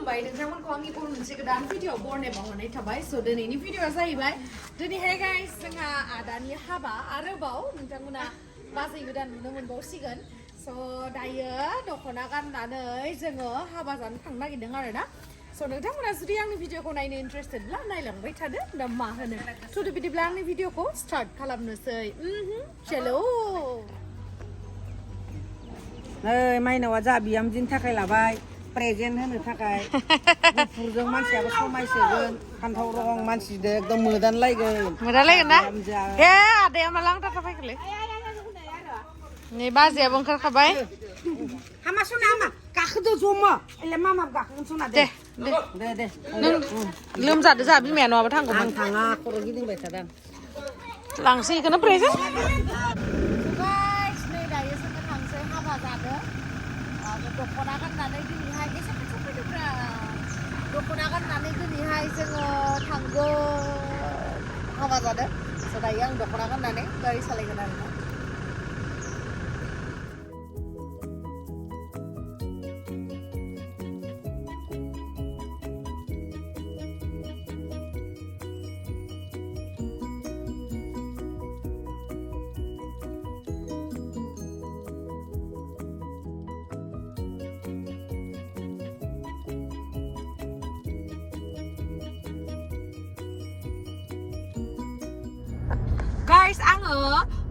खुलुमबाय नोंथांमोनखौ आंनि गुबुन मोनसे गोदान भिडिअ बरनायनाय बावहरनाय थाबाय स' दिनैनि भिडिअआ जाहैबाय दिनैहाय गाइस जोंहा आदानि हाबा आरोबाव नोंथांमोना बाजै गोदान नुनो मोनबावसिगोन स' दायो दख'ना गाननानै जोङो हाबा जानो थांनो नागिरदों आरोना स' नोंथांमोना जुदि आंनि भिडिअखौ नायनो इन्टारेस्टेडब्ला नायलांबाय थादो दा मा होनो स' बिदिब्ला आंनि भिडिअखौ स्टार्ट खालामनोसै चलो नै माइनावा जा बिहामजोनि थाखाय लाबाय प्रेजेन्ट होनो थाखाय गुफुरजों मानसियाबो समायसोगोन फान्थाव रं मानसिजों एकदम मोदानलायगोन ना हे आदाया माला आंथा फैखोलै नै बाजैयाबो ओंखारखाबाय हामा सना हामा गाखोदो जमा एले मामा गाखोगोन सना दे नों लोमजादो जा बिमाया नङाबा थांगौमोन आं थाङा खर' गिदिंबाय थादों लांसै इखौनो प्रेजेन्ट गाइस नै दायो जोङो थांसै हाबा जानो दख'ना गाननानै दिनैहाय एसे खाथि फैदोब्रा दख'ना गाननानै दिनैहाय जोङो थांगोन हाबा जानो स' दायो आं दख'ना गाननानै गारि सालायगोन आरोना गाइस आङो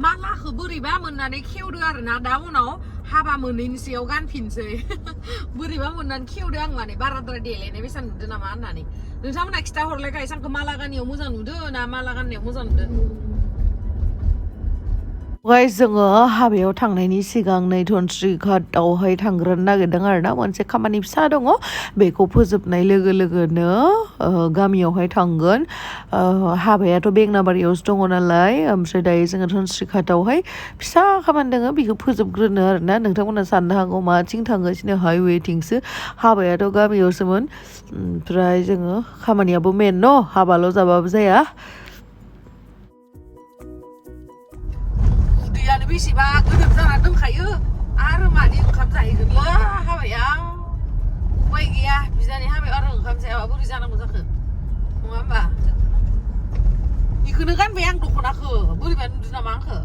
मालाखौ बोरैबा मोननानै खेवदो आरोना दा उनाव हाबा मोनैनि सायाव गानफिनसै बोरैबा मोननानै खेवदो आं माने बाराद्राय देलायनाय बेसां नुदो नामा होननानै नोंथांमोना खिथाहरलाय गाइस आंखौ माला गाननायाव मोजां नुदो ना माला गाननायाव मोजां नुदो गाइस जोङो हाबायाव थांनायनि सिगां नै धोनस्रि घाटआवहाय थांग्रोनो नागिरदों आरोना मोनसे खामानि फिसा दङ बेखौ फोजोबनाय लोगो लोगोनो गामियावहाय थांगोन हाबायाथ' बेंनाबारियावसो दङ नालाय ओमफ्राय दायो जोङो धोनस्रि घाटआवहाय फिसा खामानि दङ बेखौ फोजोबग्रोनो आरोना नोंथांमोना साननो हागौ माथिं थांगासिनो हाइवेथिंसो हाबायाथ' गामियावसोमोन ओमफ्राय जोङो खामानियाबो मेन न' हाबाल' जाबाबो जाया दैयानो बेसेबा गोदोर जाना दंखायो आरो मानि ओंखाम जाहैगोनलै हाबायाव उपाय गैया बिदानि हाबायाव आरो ओंखाम जायाबा बोरै जानांगौ जाखो नङा होमबा बेखौनो गानबाय आं दख'नाखौ बोरैबा नुदों नामा आंखौ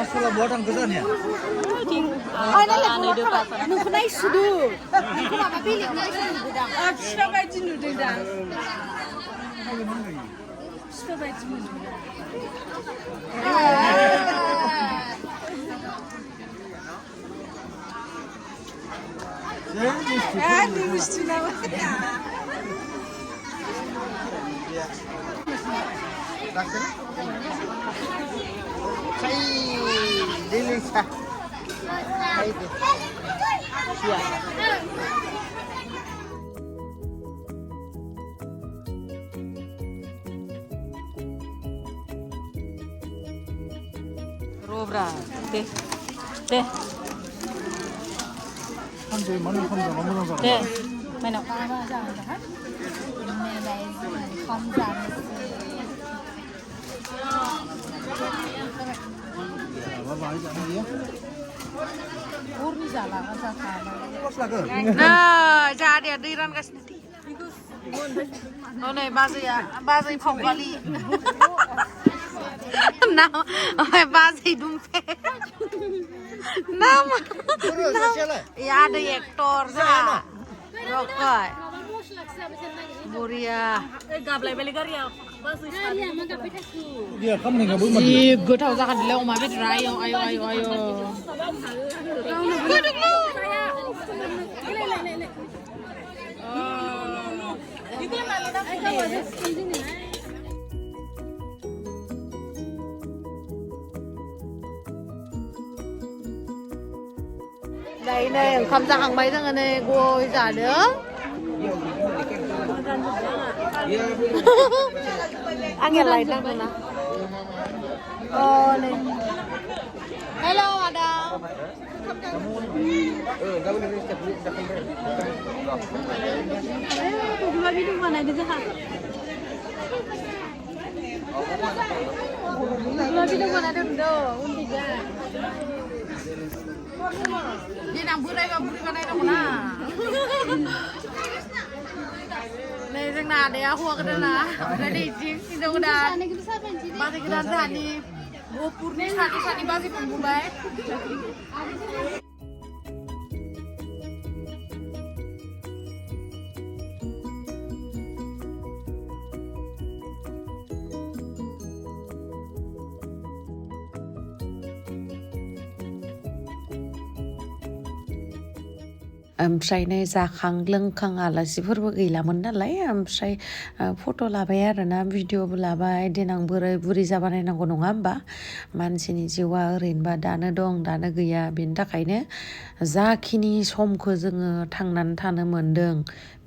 Asal buatan kesannya. Ada lagi nunggu naik sudu. Nunggu apa pilih naik sudu dah. Sudah baik jenuh dah. Sudah baik jenuh. Ini mesti nama. Saya delisa. Saya. र'ब्रा दे 한대 많이 한다가 뭐는 거. दे माइनाव 봐봐 이제 안 돼요? नै जाहाथे दै रानगासिनो नै बाजै फावगालि बाजै दुमफे नाम ada aktor dah rokai Buria gablay balik ya dia kamu nih nggak boleh ji gotaw zakan dile oma bit ayo duduk lu đây này tham gia hàng mấy thằng này cô giả nữa anh nghe lại đang nào này hello ada video mana dia ha video mana ada undiga dia nang burai này đâu na này rằng là để hoa cái đó là đi chính xin đâu đã ba thì cái đó là đi Gohpur ni sani Bajwi Mwnfwibai ओमफ्राय नै जाखां लोंखां आलासिफोरबो गैलामोन नालाय ओमफ्राय फट' लाबाय आरोना भिडिअ'बो लाबाय देनां बोराय बुरि जाबा नायनांगौ नङा होमबा मानसिनि जिउआ ओरैनोबा दानो दं दानो गैया बेनि थाखायनो जाखिनि समखौ जोङो थांनानै थानो मोनदों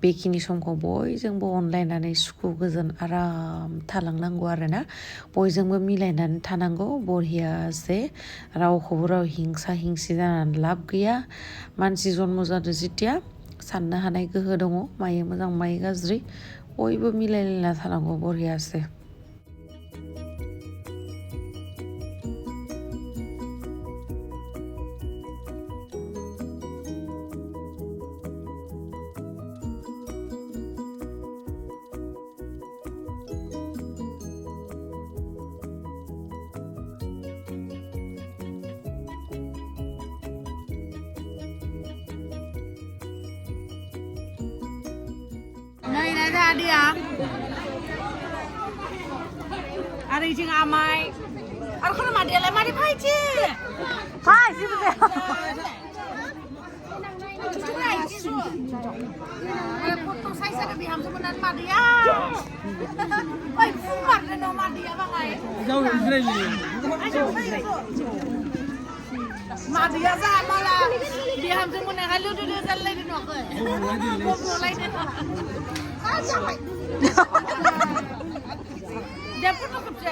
बेखिनि समखौ बयजोंबो अनलायनानै सुखु गोजोन आराम थालांनांगौ आरोना बयजोंबो मिलायनानै थानांगौ बरियासे रावखौबो राव हिंसा हिंसि जानानै लाब गैया मानसि जन्म जादों जितिया साननो हानाय गोहो दङ मायो मोजां मायो गाज्रि बयबो मिलायलायना थानांगौ बरियासे Naina tadi ya. Ada ijing amai. Ada kan madi ale madi pai ci. Pai sih betul. Foto saya sedang di hamzah benar madi ya. Pai fumar deh madi ya bang ay. Jauh dari ini. Madi ya sah malah. Di hamzah benar kalau dulu jalan di nokre. Gohpur lagi. Dia pun tak kerja.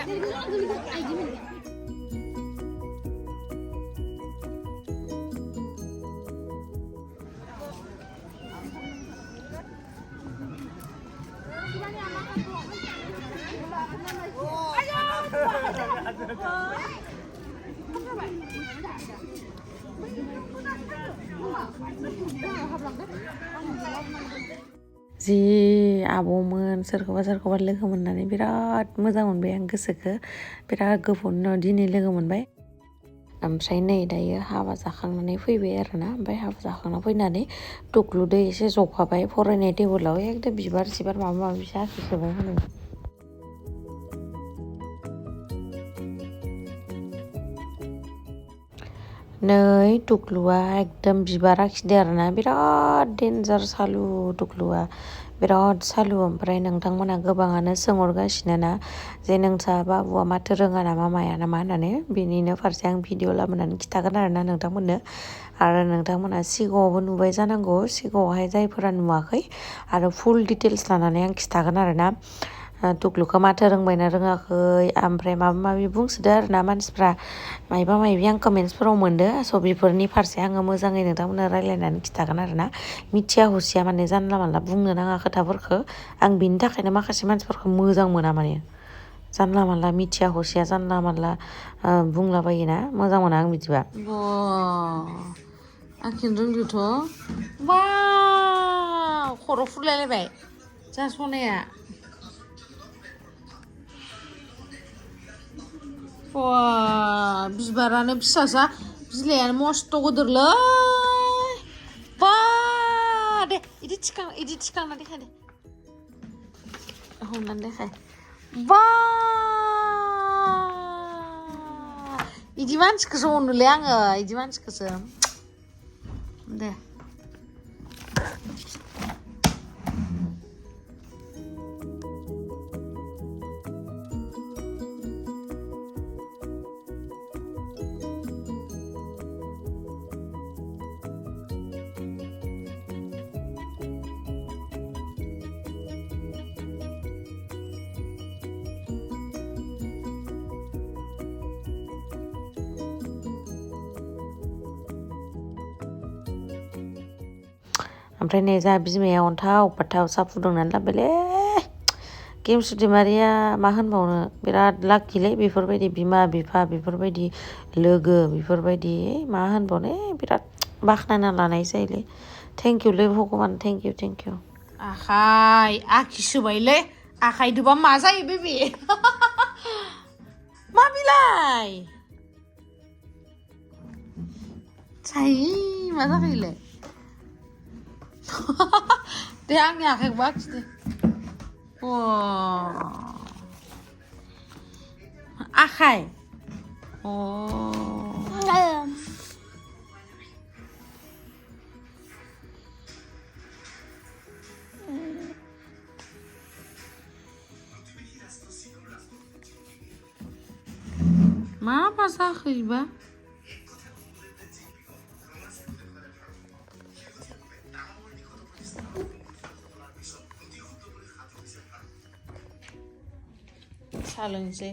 जि आब'मोन सोरखौबा लोगो मोननानै बिराद मोजां मोनबाय आं गोसोखौ बिराद गोबावनि उनाव दिनै लोगो मोनबाय ओमफ्राय नै दायो हाबा जाखांनानै फैबाय आरोना ओमफ्राय हाबा जाखांना फैनानै टुकलुदो एसे जफाबाय फरायनाय टेबोलाव एकदम बिबार माबा माबि जाखिसोबाय हनै नै टुकलुआ एकदम बिबार आखिदो आरोना बिराद डेन्जार सालु टुकलुआ बिराद सालु ओमफ्राय नोंथांमोना गोबाङानो सोंहरगासिनो ना जे नोंसा बाबुआ माथो रोङा नामा माया नामा होननानै बेनिनो फारसे आं भिडिअ लाबोनानै खिथागोन आरोना नोंथांमोननो आरो नोंथांमोना सिगाङावबो नुबाय जानांगौ सिगाङावहाय जायफोरा नुवाखै आरो फुल डिटेल्स लानानै आं खिथागोन आरोना तुक्लुखौ माथो रोंबायना रोङाखै ओमफ्राय माबा माबि बुंसोदो आरोना मानसिफ्रा मायबा मायबि आं कमेन्ट्सफोराव मोनदो स' बेफोरनि फारसे आङो मोजाङै नोंथांमोननो रायलायनानै खिथागोन आरोना मिथिया हसिया माने जानला मानला बुंनो नाङा खोथाफोरखौ आं बिनि थाखायनो माखासे मानसिफोरखौ मोजां मोना माने जानला मानला मिथिया हसिया जानला मानला बुंलाबायोना मोजां मोना आं बिदिबा आखिनो रोंदोथ' बा खर' फुरलायलायबाय जा सनाया बिबारानो फिसासा बिलाइयानो मस्थ' गोदोरलै बा दे इदि थिखांना देखाय दे हमनानै देखाय बा इदि मानसिखौसो अनोलै आङो इदि मानसिखौसो दे ओमफ्राय नै जा बिमाया अन्थाव बाथाव साहा फुदुंनानै लाबोलै गेमस्रि दैमारिया मा होनबावनो बिराद लाकिलै बेफोरबायदि बिमा बिफा बेफोरबायदि लोगो बेफोरबायदि मा होनबावनो बिराद बाख्नायना लानाय जायोलै थेंकिउलै भगबान थेंकिउ आखाइ आखि सोबायलै आखाइदोबा मा जायो बेबि मा बिलाइ मा जाखैलै दे आंनि आखाइखौबो आखिदो आखाइ मा जाखैबा साहा लोंसै